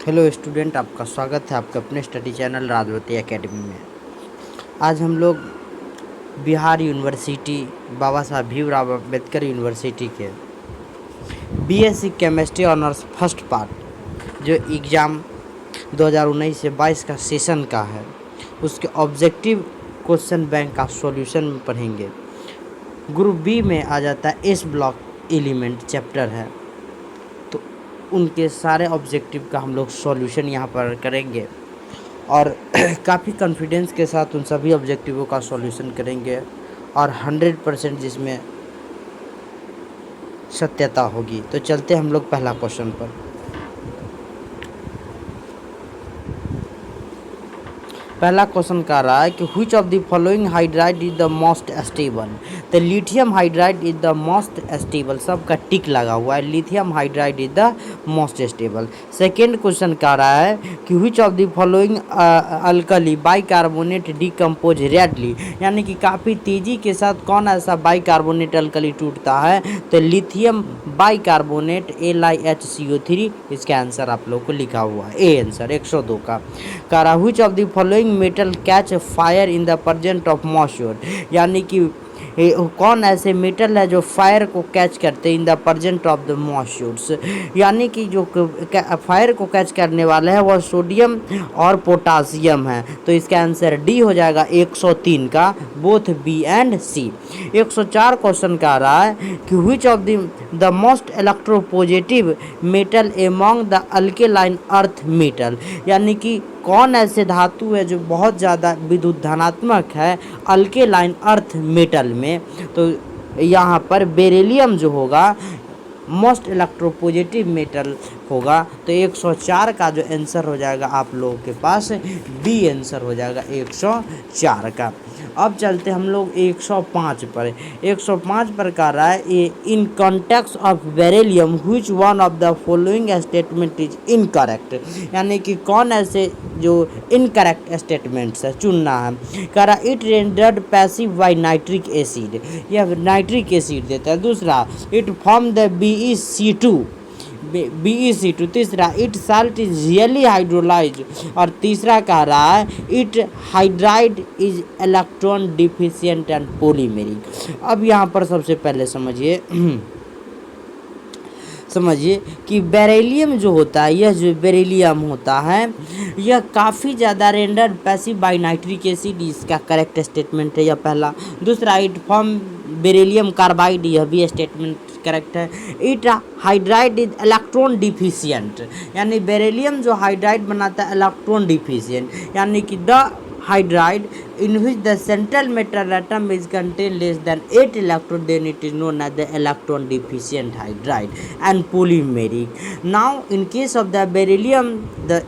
Hello student, आपका स्वागत है आपके अपने स्टडी चैनल राजवती एकेडमी में। आज हम लोग बिहार यूनिवर्सिटी बाबा साहब भीमराव अम्बेडकर यूनिवर्सिटी के BSc chemistry honours first part जो एग्ज़ाम 2019 से 22 का सेशन का है, उसके ऑब्जेक्टिव क्वेश्चन बैंक का सॉल्यूशन पढ़ेंगे। ग्रुप बी में आ जाता है एस ब्लॉक एलिमेंट चैप्टर है, तो उनके सारे ऑब्जेक्टिव का हम लोग सॉल्यूशन यहाँ पर करेंगे और काफ़ी कॉन्फिडेंस के साथ उन सभी ऑब्जेक्टिवों का सॉल्यूशन करेंगे और 100% जिसमें सत्यता होगी। तो चलते हम लोग पहला क्वेश्चन पर। पहला क्वेश्चन कह रहा है कि which of the following hydride is the most stable. तो lithium hydride is the most stable, सबका टिक लगा हुआ है, lithium hydride is the most stable. Second question कह रहा है कि which of the following alkali bicarbonate decompose readily, यानी कि काफ़ी तेज़ी के साथ कौन ऐसा बाइकार्बोनेट अल्कली टूटता है। तो लिथियम बाइकार्बोनेट LiHCO3 इसका आंसर आप लोग को लिखा हुआ है, ए आंसर 102 का। कह रहा which of the following metal catch fire in the present of moisture, यानी कि कौन ऐसे मेटल है जो फायर को कैच करते हैं in the present of the moistures, यानी कि जो फायर को कैच करने वाले हैं वह सोडियम और पोटासियम है। तो इसका आंसर डी हो जाएगा 103 का, both B and C. 104 question का आ रहा है कि which of the most electropositive metal among the alkaline earth metal, यानी कि कौन ऐसे धातु है जो बहुत ज़्यादा विद्युत धनात्मक है अल्केलाइन अर्थ मेटल में। तो यहाँ पर बेरिलियम जो होगा मोस्ट इलेक्ट्रोपॉजिटिव मेटल होगा। तो 104 का जो आंसर हो जाएगा आप लोगों के पास बी आंसर हो जाएगा 104 का। अब चलते हम लोग 105 पर। 105 पर कह रहा है in context of beryllium which one of the following statement is incorrect, यानी कि कौन ऐसे जो इनकरेक्ट स्टेटमेंट्स है चुनना है। कह रहा it rendered passive by nitric acid, यह नाइट्रिक एसिड देता है। दूसरा इट फॉर्म द BeC2। तीसरा it salt is really hydrolyse, और तीसरा कह रहा है it hydride is electron deficient and polymeric. अब यहाँ पर सबसे पहले समझिए कि बेरिलियम जो होता है, यह जो बेरिलियम होता है यह काफ़ी ज़्यादा rendered passive by nitric acid, इसका करेक्ट स्टेटमेंट है यह पहला। दूसरा इट फॉर्म बेरिलियम कार्बाइड, यह भी स्टेटमेंट करेक्ट है। It hydride is electron deficient, यानी बेरिलियम जो हाइड्राइड बनाता है इलेक्ट्रॉन डिफिशिएंट, यानी कि the hydride in which the central metal atom is contained less than 8 electron, then it is known as the electron deficient hydride and polymeric. Now in case of the beryllium, the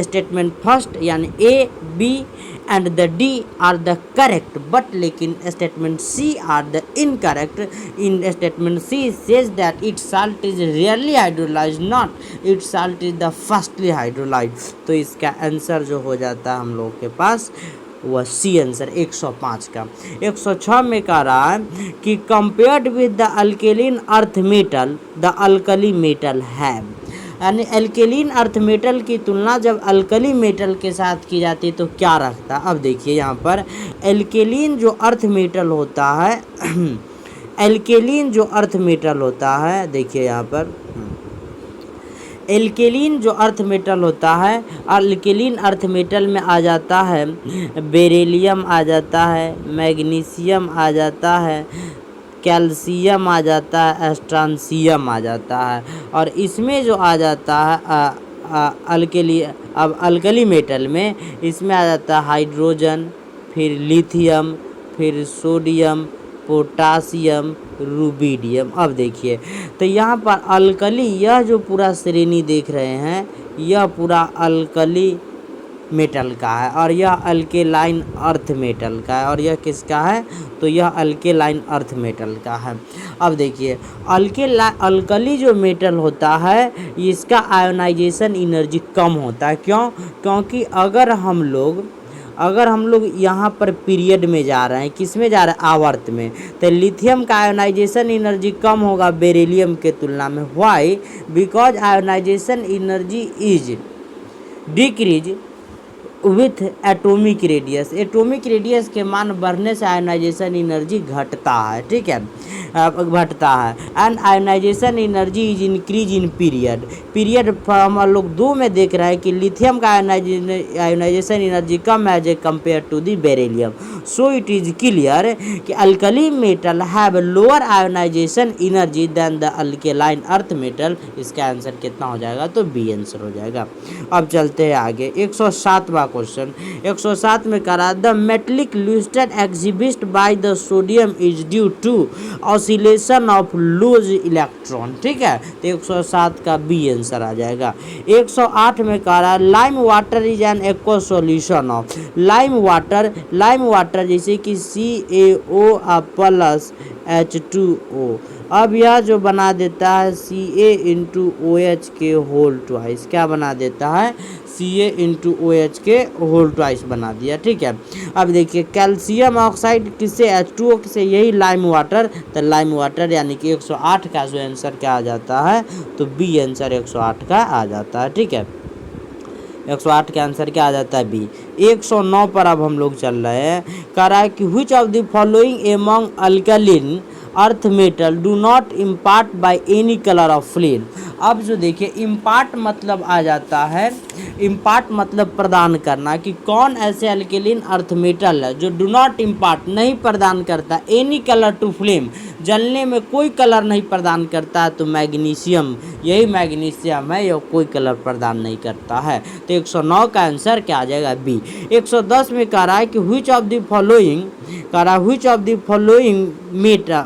statement first यानी A, B and the D are the correct, but लेकिन statement C are the incorrect. In statement C says that its salt is rarely hydrolyzed, not its salt is the firstly hydrolyzed। तो इसका answer जो हो जाता है हम लोग के पास वह सी आंसर 105 का। 106 में कह रहा है कि compared with the alkaline earth metal the alkali metal है, यानी अल्केलिन अर्थ मेटल की तुलना जब अल्कली मेटल के साथ की जाती है तो क्या रखता है। अब देखिए यहाँ पर अल्केलिन जो अर्थ मेटल होता है अल्केलिन जो अर्थ मेटल होता है, देखिए यहाँ पर एल्केलिन जो अर्थ मेटल होता है, अल्केलिन अर्थ मेटल में आ जाता है बेरिलियम, आ जाता है मैग्नीशियम, आ जाता है कैल्शियम, आ जाता है स्ट्रांसियम, आ जाता है। और इसमें जो आ जाता है अब अल्कली मेटल में इसमें आ जाता है हाइड्रोजन, फिर लिथियम, फिर सोडियम, पोटासियम, रुबिडियम। अब देखिए तो यहाँ पर अल्कली, यह जो पूरा श्रेणी देख रहे हैं यह पूरा अल्कली मेटल का है और यह अल्केलाइन अर्थ मेटल का है, और यह किसका है तो यह अल्केलाइन अर्थ मेटल का है। अब देखिए अल्कली जो मेटल होता है इसका आयोनाइजेशन एनर्जी कम होता है। क्यों? क्योंकि अगर हम लोग यहाँ पर पीरियड में जा रहे हैं, किस में जा रहे हैं आवर्त में, तो लिथियम का आयोनाइजेशन एनर्जी कम होगा बेरिलियम के तुलना में। Why? Because ionisation energy is decrease with atomic radius के मान बढ़ने से आयोनाइजेशन एनर्जी घटता है, ठीक है, घटता है। And ionization energy is increase in period हम लोग 2 में देख रहे हैं कि लिथियम का आयोनाइजेशन एनर्जी कम है जे compare to the beryllium. So it is clear कि alkali metal have lower ionisation energy than the alkaline earth metal. इसका आंसर कितना हो जाएगा, तो बी आंसर हो जाएगा। अब चलते हैं आगे 107वां क्वेश्चन। 107 में करा the metallic lustre exhibit by the sodium is due to oscillation of loose electron, ठीक है, तो 107 का बी आंसर आ जाएगा। 108 में करा lime water is an aqua solution of lime water जैसे कि CaO प्लस H2O। अब यह जो बना देता है Ca*OH के होल ट्वाइस, क्या बना देता है, Ca*OH के होल ट्वाइस बना दिया, ठीक है। अब देखिए कैल्शियम ऑक्साइड किससे, H2O से, यही लाइम वाटर, तो लाइम वाटर यानी कि 108 का जो आंसर क्या आ जाता है, तो बी आंसर 108 का आ जाता है, ठीक है। 108 का आंसर क्या आ जाता है, बी। 109 पर अब हम लोग चल रहे हैं। कह रहा है कि which of the following among alkaline earth metal do not impart by any colour of flame. अब जो देखिए इम्पार्ट मतलब आ जाता है, इम्पार्ट मतलब प्रदान करना, कि कौन ऐसे अल्कलिन अर्थ मेटल है जो डू नॉट इम्पार्ट नहीं प्रदान करता एनी कलर टू फ्लेम, जलने में कोई कलर नहीं प्रदान करता है, तो मैग्नीशियम, यही मैग्नीशियम है, यह कोई कलर प्रदान नहीं करता है, तो 109 का आंसर क्या आ जाएगा, बी। 110 में कह रहा है कि व्हिच ऑफ द फॉलोइंग, कह रहा है which of the following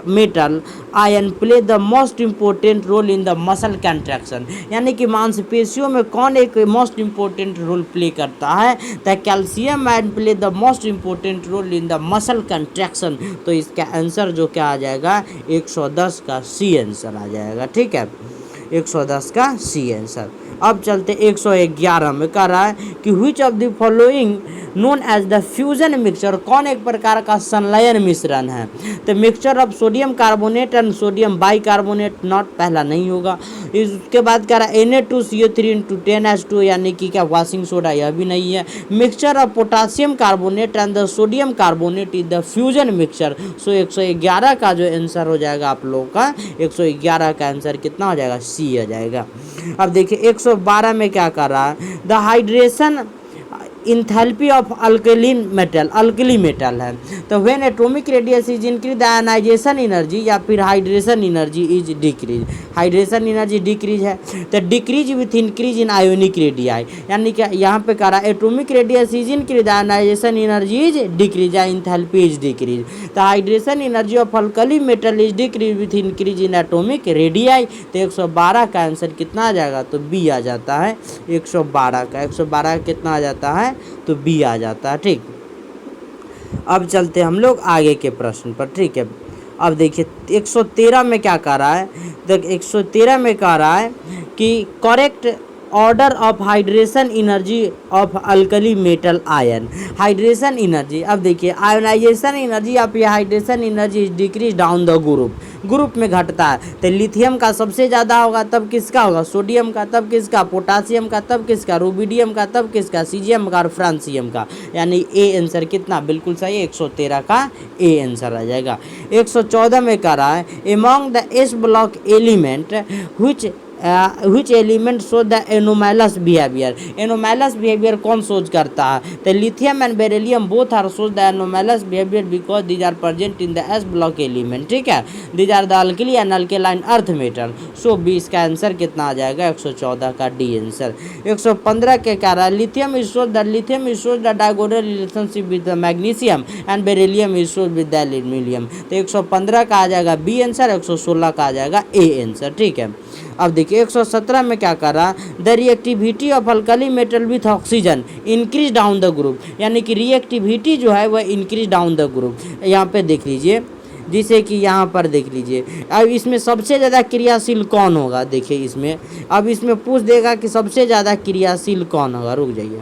metal ion play the most important role in the muscle contraction, यानी कि मांसपेशियों में कौन एक मोस्ट इम्पोर्टेंट रोल प्ले करता है, the calcium ion play the most important role in the muscle contraction, तो इसका आंसर जो क्या आ जाएगा, 110 का सी आंसर आ जाएगा, ठीक है, 110 का सी आंसर। अब चलते 111 में कह रहा है कि which of the following known as the fusion mixture, कौन एक प्रकार का संलयन मिश्रण है, तो mixture of sodium carbonate and sodium bicarbonate, not, पहला नहीं होगा। इसके बाद कह रहा है Na2CO3 × 10H2, यानी कि क्या वॉशिंग सोडा, यह भी नहीं है। Mixture of potassium carbonate and the sodium carbonate is the fusion mixture. So 111 का जो आंसर हो जाएगा आप लोगों का, 111 का आंसर कितना हो जाएगा, सी आ जाएगा। अब देखिए 112 में क्या कर रहा है, the hydration enthalpy of alkali metal है, तो when atomic radius is increase the ionisation energy, या फिर hydration energy is decrease, hydration energy decrease है, तो decrease with increase in ionic radii, यानी कि यहाँ पे कह रहा है atomic radius is increase, ionisation energy is decrease, या इंथैल्पी इज डिक्रीज, तो hydration energy of alkali metal is decrease with increase in atomic radii, तो 112 का आंसर कितना आ जाएगा, तो बी आ जाता है 112 का, 112 कितना आ जाता है, तो बी आ जाता है, ठीक। अब चलते हम लोग आगे के प्रश्न पर, ठीक है। अब देखिए 113 में क्या कह रहा है, देख 113 में कह रहा है कि correct order of hydration energy of alkali metal ion, hydration energy, अब देखिए आयोनाइजेशन एनर्जी या फिर hydration energy is decrease down the group में घटता है, तो लिथियम का सबसे ज़्यादा होगा, तब किसका होगा, सोडियम का, तब किसका, पोटासियम का, तब किसका, रुबिडियम का, तब किसका, सीजियम का और फ्रांसियम का, यानी ए आंसर कितना, बिल्कुल सही, 113 का ए आंसर आ जाएगा। 114 में कह रहा है among the S block element which element show the anomalous behavior, anomalous behavior कौन सोच करता है, तो lithium and beryllium both are show the anomalous behavior because these are present in the s block element, ठीक है, these are the alkali and alkaline earth metal, सो 20 का answer कितना आ जाएगा, 114 का डी आंसर। 115 के कह रहा है lithium is shows the diagonal relationship with the magnesium and beryllium is shows with the aluminium, तो 115 का आ जाएगा बी आंसर, 116 का आ जाएगा ए आंसर, ठीक है। अब देखिए 117 में क्या कर रहा, the reactivity of alkali metal with oxygen increase down the group, यानी कि रिएक्टिविटी जो है वह इंक्रीज डाउन द ग्रुप, यहाँ पे देख लीजिए, जिसे कि यहाँ पर देख लीजिए, अब इसमें सबसे ज़्यादा क्रियाशील कौन होगा, देखिए इसमें, अब इसमें पूछ देगा कि सबसे ज़्यादा क्रियाशील कौन होगा, रुक जाइए,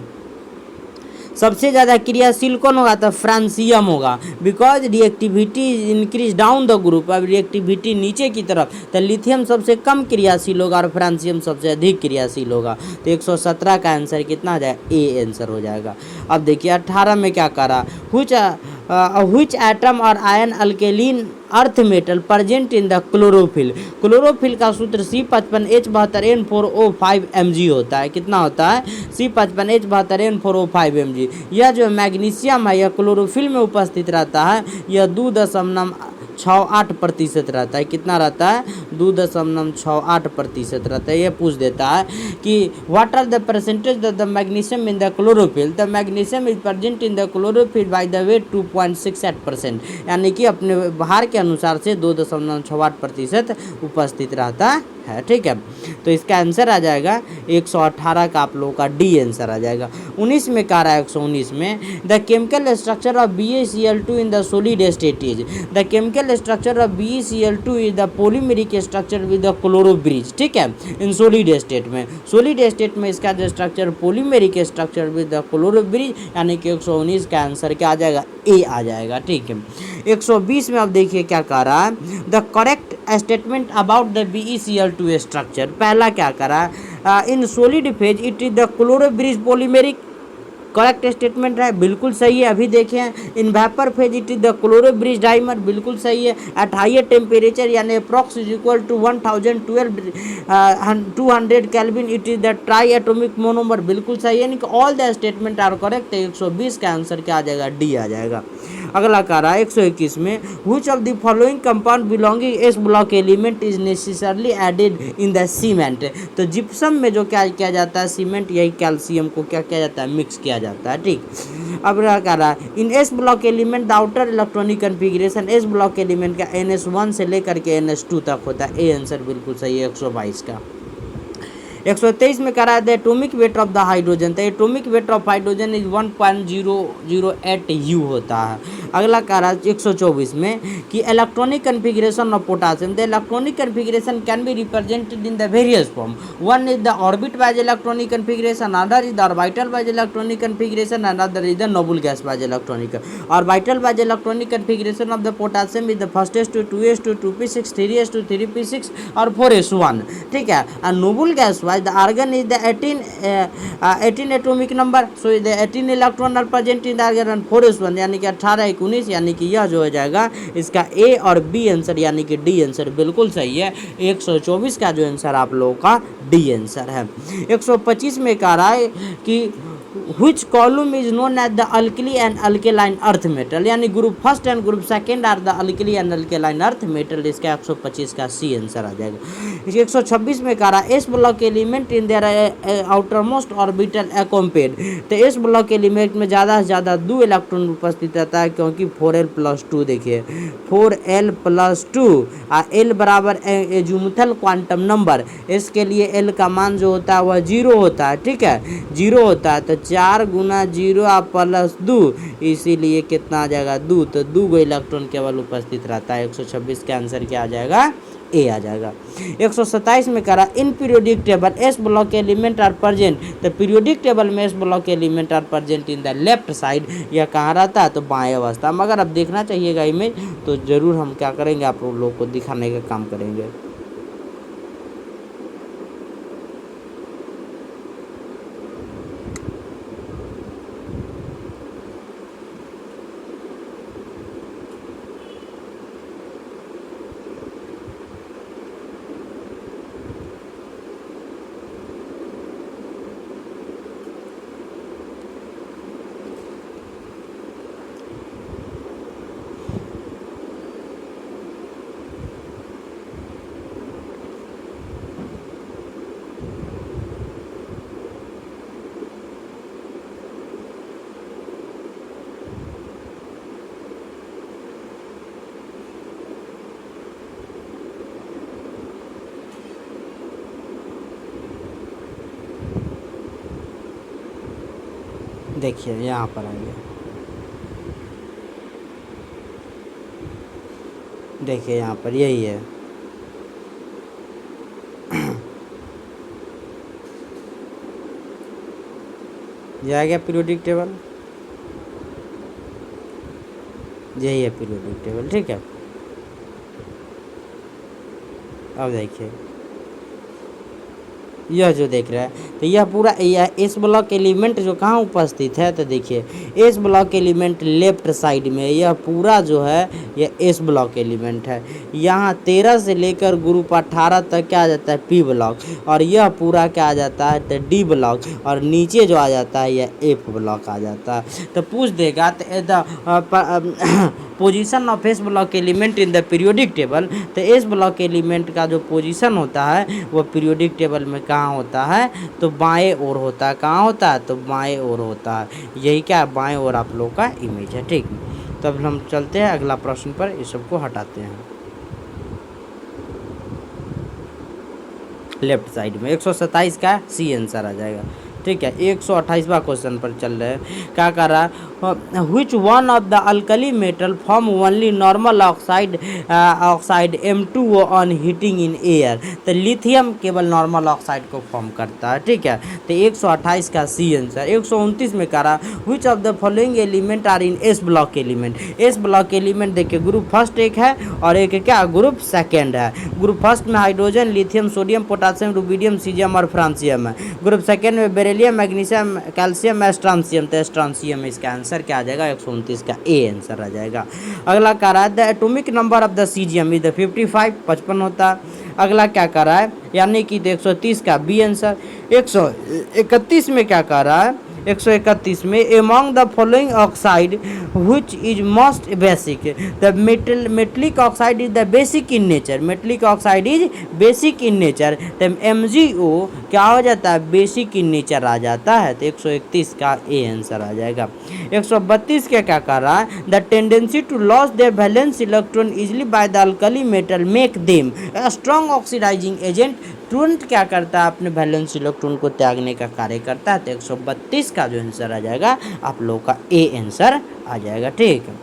सबसे ज़्यादा क्रियाशील कौन होगा? तो फ्रांसियम होगा, because reactivity increase down the group. अब रिएक्टिविटी नीचे की तरफ, तो लिथियम सबसे कम क्रियाशील होगा और फ्रांसियम सबसे अधिक क्रियाशील होगा। तो 117 का आंसर कितना आ जाएगा? ए आंसर हो जाएगा। अब देखिए 18 में क्या करा, which atom और ion alkaline earth metal present in the chlorophyll. Chlorophyll का सूत्र C55H72N4O5 Mg होता है। कितना होता है? C55H72N4O5 Mg। यह जो मैग्नीशियम है यह क्लोरोफिल में उपस्थित रहता है, यह 2.68% रहता है। कितना रहता है? 2.68% रहता है। ये पूछ देता है कि what are the percentage of the magnesium in the chlorophyll. The magnesium is present in the chlorophyll by the weight 2.68%, यानी कि अपने भार के अनुसार से 2.68% उपस्थित रहता है। ठीक है, तो इसका आंसर आ जाएगा 118 का आप लोगों का डी आंसर आ जाएगा। 19 में कह रहा है 119 में, the chemical structure of BeCl2 in the solid state is. The chemical structure of BeCl2 is the polymeric structure with the chloro bridge. ठीक है, इन सोलिड स्टेट में, सोलिड स्टेट में इसका जो structure polymeric structure with the chloro bridge, यानी कि 119 का answer क्या आ जाएगा? ए आ जाएगा। ठीक है, 120 में अब देखिए क्या कह रहा है, the correct statement about the BeCl2 structure. पहला क्या करा, in solid phase it is the chloro bridge polymeric. Correct statement है, बिल्कुल सही है। अभी देखें, in vapour phase it is the chloro bridge dimer, बिल्कुल सही है। एट हाइयर टेम्परेचर यानी approx is equal to 1012 kelvin it is the triatomic monomer, बिल्कुल सही है। यानी कि all the statement are correct. 120 का आंसर क्या आ जाएगा? डी आ जाएगा। अगला कह रहा है 121 में, which of the following compound belonging S block element is necessarily added in the cement. तो जिप्सम में जो क्या किया जाता है, सीमेंट, यही कैल्शियम को क्या किया जाता है? मिक्स किया जाता है। ठीक, अब क्या कह रहा है, in S block element the outer electronic configuration, S block element का NS1 से लेकर के NS2 तक होता है। ए आंसर बिल्कुल सही है 122 का। 123 में करा the atomic weight of the hydrogen. तो atomic weight of hydrogen is 1.008 U होता है। अगला कह रहा है 124 में कि electronic configuration of potassium. The electronic configuration can be represented in the various form. One is the orbit wise electronic configuration, other is the orbital wise electronic configuration, other is the noble gas wise electronic. Orbital wise electronic configuration of the potassium is the first 2s2 2p6 3s2 3p6 और 4s1। ठीक है, and noble gas wise the argon is the 18 atomic number, so the 18 electron are present in the argon and 4s1, यानी कि 18 19, यानी कि यह जो हो जाएगा इसका ए और बी आंसर यानी कि डी आंसर बिल्कुल सही है। 124 का जो आंसर आप लोगों का डी आंसर है। 125 में कह रहा है कि which column is known as the alkali and alkaline earth metal, यानी group first and group second are the alkali and alkaline earth metal. इसका 125 का सी आंसर आ जाएगा। 126 में कह रहा है S block element in their outermost orbital accompanied. तो S block element में ज़्यादा से ज़्यादा 2 इलेक्ट्रॉन उपस्थित रहता है, क्योंकि 4l+2 देखिए 4l+2 एल बराबर एजुमुथल क्वांटम नंबर। इसके लिए एल का मान जो होता है वह 0 होता है। ठीक है, 0 होता है, तो 4 गुना 0 +2, इसीलिए कितना आ जाएगा? 2। तो 2 गो इलेक्ट्रॉन केवल उपस्थित रहता है। 126 का आंसर क्या आ जाएगा? ए आ जाएगा। 127 में करा in periodic table S block element are present. तो पीरियोडिक टेबल में S block element are present in the left side. यह कहाँ रहता है? तो बाएं अवस्था। मगर अब देखना चाहिएगा इमेज, तो जरूर हम क्या करेंगे, आप लोगों को दिखाने का काम करेंगे। देखिए यहाँ पर आइए, देखिए यहाँ पर यही है। यह आ गया पीरियोडिक टेबल। यही है पीरियोडिक टेबल, ठीक है। अब देखिए यह जो देख रहे हैं, तो यह पूरा यह एस ब्लॉक एलिमेंट जो कहाँ उपस्थित है, तो देखिए S block element left side में, यह पूरा जो है यह एस ब्लॉक एलिमेंट है। यहाँ 13 से लेकर ग्रुप 18 तक क्या आ जाता है, पी ब्लॉक, और यह पूरा क्या आ जाता है, तो डी ब्लॉक, और नीचे जो आ जाता है यह एफ ब्लॉक आ जाता है। तो पूछ देगा तो position of S block element in the periodic table, तो एस ब्लॉक एलिमेंट का जो पोजीशन होता है वो पीरियोडिक टेबल में कहाँ होता है, तो बाएं ओर होता है। कहाँ होता है, तो बाएं ओर होता है। यही क्या है, बाएं ओर आप लोग का इमेज है, ठीक। तो अब हम चलते हैं अगला प्रश्न पर, इस सबको हटाते हैं। लेफ्ट साइड में 127 का सी आंसर आ जाएगा, ठीक है। 128वां क्वेश्चन पर चल रहे हैं, क्या कर रहा है, which one of the alkali metal form only normal oxide oxide M2O on heating in air, तो लिथियम केवल नॉर्मल ऑक्साइड को फॉर्म करता है, ठीक है। तो 128 का सी आंसर। 129 में कह रहा which of the following element are in S block element. S block element देखिए ग्रुप फर्स्ट एक है और एक क्या ग्रुप सेकेंड है। ग्रुप फर्स्ट में hydrogen, lithium, sodium, potassium, rubidium, caesium और फ्रांसियम है। ग्रुप सेकेंड में बेरिलियम, मैग्नीशियम, कैल्शियम, एस्ट्रांसियम, तो एस्ट्रांसियम इसका आंसर क्या आ जाएगा, 129 का ए आंसर आ जाएगा। अगला कह रहा है the atomic number of the caesium is 55, 55 होता है। अगला क्या कह रहा है, यानी कि 130 का बी आंसर। 131 में क्या कह रहा है, 131 में among the following oxide which is most basic, the metallic oxide is the basic in nature, metallic oxide is basic in nature, तो MgO क्या हो जाता है, बेसिक इन नेचर आ जाता है। तो 131 का ए आंसर आ जाएगा। 132 के क्या कर रहा है, the tendency to loss their valence electron easily by the alkali metal make them a strong oxidising agent, तुरंत क्या करता है, अपने वैलेंस इलेक्ट्रॉन को त्यागने का कार्य करता है। तो 132 का जो आंसर आ जाएगा आप लोग का ए आंसर आ जाएगा, ठीक है।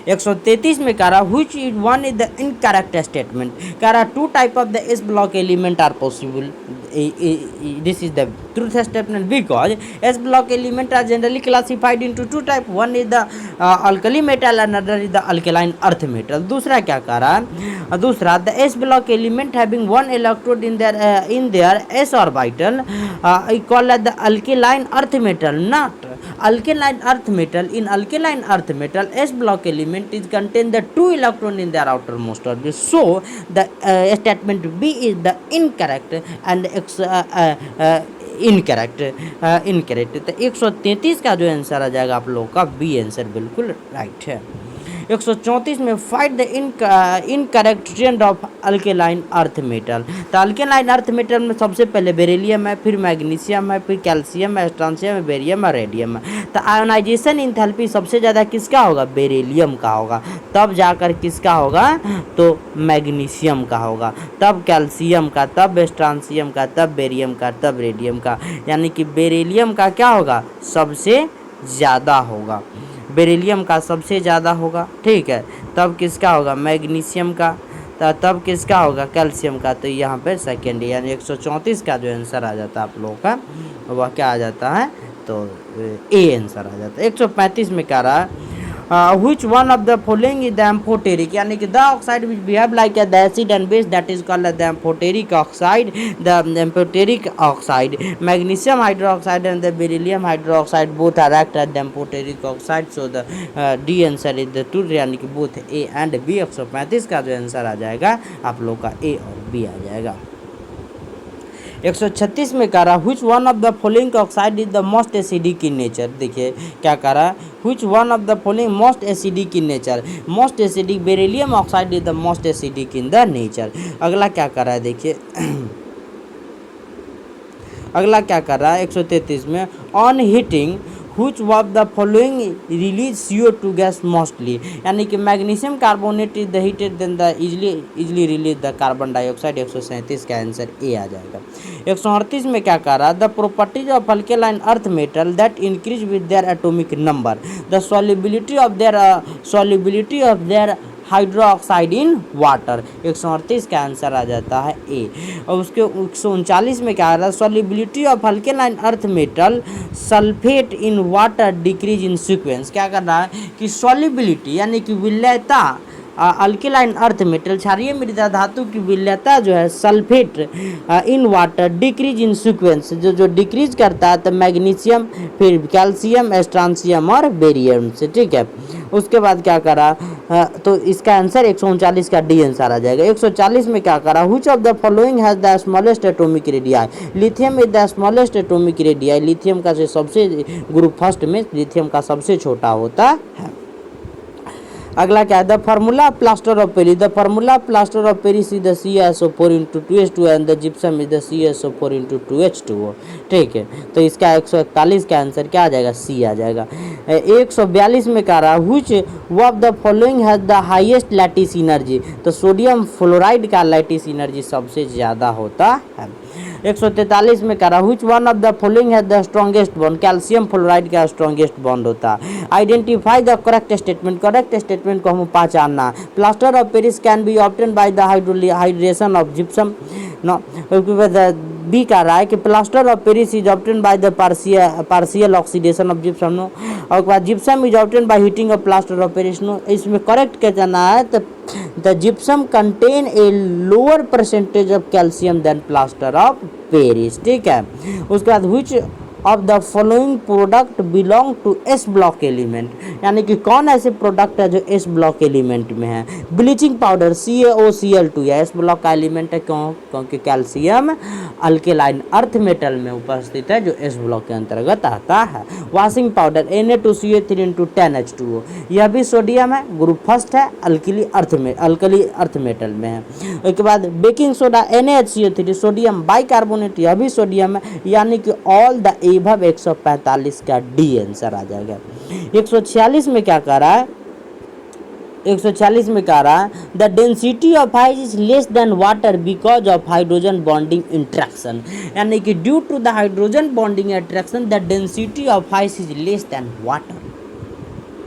133 में कह रहा which is one is the incorrect statement, कह रहा two type of the S block element are possible, this is the truth statement because S block element are generally classified into two type, one is the alkali metal and another is the alkaline earth metal। दूसरा क्या कह रहा है, दूसरा the S block element having one electrode in their S orbital called as the alkaline earth metal, not alkaline earth metal। In alkaline earth metal S block element is contain the two electron in their outermost orbit, so the statement B is the incorrect and incorrect. तो 133 का जो answer आ जाएगा आप लोगों का B answer बिल्कुल right है। 134 में fight the incorrect trend of alkaline earth metal, तो अल्केलाइन अर्थ मेटल में सबसे पहले बेरिलियम है, फिर मैग्नीशियम है, फिर कैल्शियम है, एस्ट्रांसियम है, बेरियम है, रेडियम है। तो आयोनाइजेशन इंथैल्पी सबसे ज़्यादा किसका होगा, बेरिलियम का होगा, तब जाकर किसका होगा, तो मैग्नीशियम का होगा, तब कैल्शियम का, तब एस्ट्रांसियम का, तब बेरियम का, तब रेडियम का। यानी कि बेरिलियम का क्या होगा, सबसे ज़्यादा होगा, बेरिलियम का सबसे ज़्यादा होगा, ठीक है। तब किसका होगा, मैग्नीशियम का, तब किसका होगा, कैल्शियम का। तो यहाँ पे सेकेंड, यानी 134 का जो आंसर आ जाता है आप लोगों का वह क्या आ जाता है, तो ए आंसर आ जाता है। 135 में क्या रहा है, which one of the following is the amphoteric, यानी कि the oxide which behave like the acid and base that is called the amphoteric oxide, the amphoteric oxide, magnesium hydroxide and the beryllium hydroxide both are act as the amphoteric oxide, so the D answer is the two, यानी कि both A and B। 135 का जो answer आ जाएगा आप लोग का A और B आ जाएगा। 136 में कह रहा which one of the following oxide is the most acidic in nature, देखिए क्या कह रहा है, which one of the following most acidic in nature, most acidic beryllium oxide is the most acidic in the nature। अगला क्या कर रहा है, देखिए अगला क्या कर रहा है 133 में, on heating which of the following release CO2 gas mostly, यानी कि magnesium carbonate is the heated then the easily release the carbon dioxide. 137 का आंसर ए आ जाएगा। 138 में क्या कह रहा है, the properties of alkaline earth metal that increase with their atomic number, the solubility of their hydroxide in water. 138 का answer आ जाता है ए। और उसके 139 में क्या आ रहा है, solubility of alkaline earth metal sulphate in water decrease in sequence. क्या कर रहा है कि सॉल्युबिलिटी यानी कि विलयता अल्केलाइन अर्थ मेटल क्षारीय मृदा धातु की विलयता जो है sulphate in water decrease in sequence, जो डिक्रीज करता है तो मैग्नीशियम, फिर कैल्शियम, एस्ट्रांसियम और बेरियम से, ठीक है। उसके बाद क्या करा, तो इसका आंसर 139 का डी आंसर आ जाएगा। 140 में क्या करा, which of the following has the smallest atomic radii. Lithium is the smallest atomic radii. Lithium का जो सबसे ग्रुप फर्स्ट में लिथियम का सबसे छोटा होता है। अगला क्या है, the formula plaster of Paris. The formula plaster of Paris is the CaSO4 into 2H2 and the gypsum is the CaSO4 into 2H2O, ठीक है। तो इसका 141 का आंसर क्या आ जाएगा, सी आ जाएगा। 142 में कह रहा which of the following has the highest lattice energy. तो सोडियम फ्लोराइड का लैटिस एनर्जी सबसे ज़्यादा होता है। 143 में कह रहा which one of the following has the strongest bond. Calcium fluoride का स्ट्रॉन्गेस्ट बॉन्ड होता है। Identify the correct statement. Correct statement को हम पहचानना। Plaster of Paris can be obtain by the hydration of gypsum. No, B कह रहा है कि plaster of Paris is obtain by the partial oxidation of gypsum. No, और बाद gypsum is obtain by heating of plaster of Paris. No, इसमें correct क्या जाना है, तो the gypsum contain a lower percentage of calcium than plaster of Paris, ठीक है। उसके बाद which of the following product belong to S block element, यानी कि कौन ऐसे प्रोडक्ट है जो एस ब्लॉक एलिमेंट में है। ब्लीचिंग पाउडर CaOCl2 या एस ब्लॉक का एलिमेंट है, क्यों, क्योंकि कैल्शियम अल्केलाइन अर्थ मेटल में उपस्थित है जो एस ब्लॉक के अंतर्गत आता है। Washing powder Na2CO3 into 10H2O, यह भी सोडियम है, ग्रुप फर्स्ट है, अल्कली अर्थ मेटल में है। उसके बाद baking soda NaHCO3 sodium bicarbonate, यह भी सोडियम है, यानी कि ऑल द एबव 145 का डी आंसर आ जाएगा। 146 में क्या कह रहा है, 146 में कह रहा है the density of ice is less than water because of hydrogen bonding interaction, यानी कि due to the hydrogen bonding interaction the density of ice is less than water.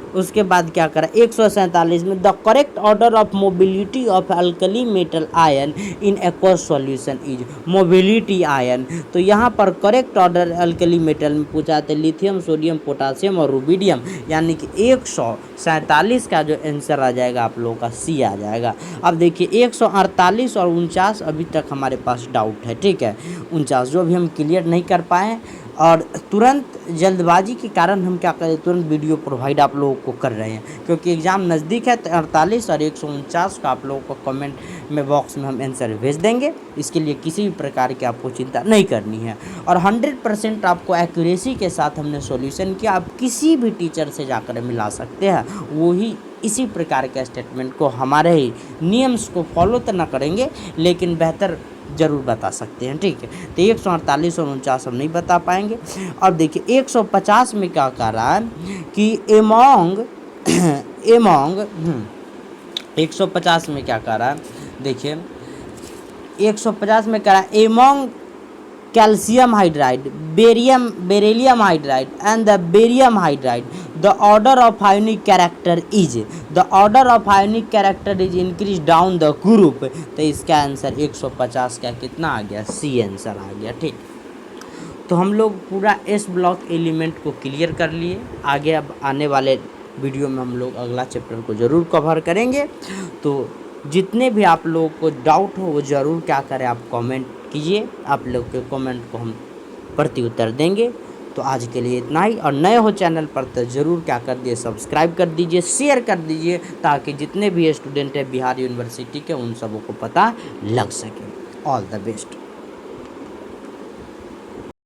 उसके बाद क्या करा, 147 में the correct order of mobility of alkali metal ion in aqueous solution is. Mobility ion, तो यहाँ पर करेक्ट ऑर्डर अल्कली मेटल में पूछा था लिथियम, सोडियम, पोटासियम और रुबिडियम, यानी कि 147 का जो आंसर आ जाएगा आप लोगों का सी आ जाएगा। अब देखिए 148 और 49 अभी तक हमारे पास डाउट है, ठीक है। 49 जो भी हम क्लियर नहीं कर पाए और तुरंत जल्दबाजी के कारण हम क्या करें, तुरंत वीडियो प्रोवाइड आप लोगों को कर रहे हैं, क्योंकि एग्ज़ाम नज़दीक है। तो 48 और 149 का आप लोगों को कमेंट में बॉक्स में हम आंसर भेज देंगे। इसके लिए किसी भी प्रकार की आपको चिंता नहीं करनी है और 100% आपको एक्यूरेसी के साथ हमने सॉल्यूशन किया। आप किसी भी टीचर से जाकर मिला सकते हैं, वो ही इसी प्रकार के स्टेटमेंट को हमारे ही नियम्स को फॉलो तो ना करेंगे लेकिन बेहतर जरूर बता सकते हैं, ठीक है। तो 148 और 49 हम नहीं बता पाएंगे। अब देखिए 150 में क्या कह रहा है कि एमोंग 150 में क्या कह रहा है, देखिए 150 में कह रहा है among calcium hydride, beryllium hydride and the barium hydride the order of ionic character is, the order of ionic character is increase down the group. तो इसका आंसर 150 का कितना आ गया, सी आंसर आ गया, ठीक। तो हम लोग पूरा एस ब्लॉक एलिमेंट को क्लियर कर लिए। आगे अब आने वाले वीडियो में हम लोग अगला चैप्टर को ज़रूर कवर करेंगे। तो जितने भी आप लोगों को डाउट हो वो ज़रूर क्या करें, आप कमेंट कीजिए, आप लोग के कमेंट को हम प्रति उत्तर देंगे। तो आज के लिए इतना ही, और नए हो चैनल पर तो ज़रूर क्या कर दिए, सब्सक्राइब कर दीजिए, शेयर कर दीजिए, ताकि जितने भी स्टूडेंट हैं बिहार यूनिवर्सिटी के उन सबों को पता लग सके। All the best.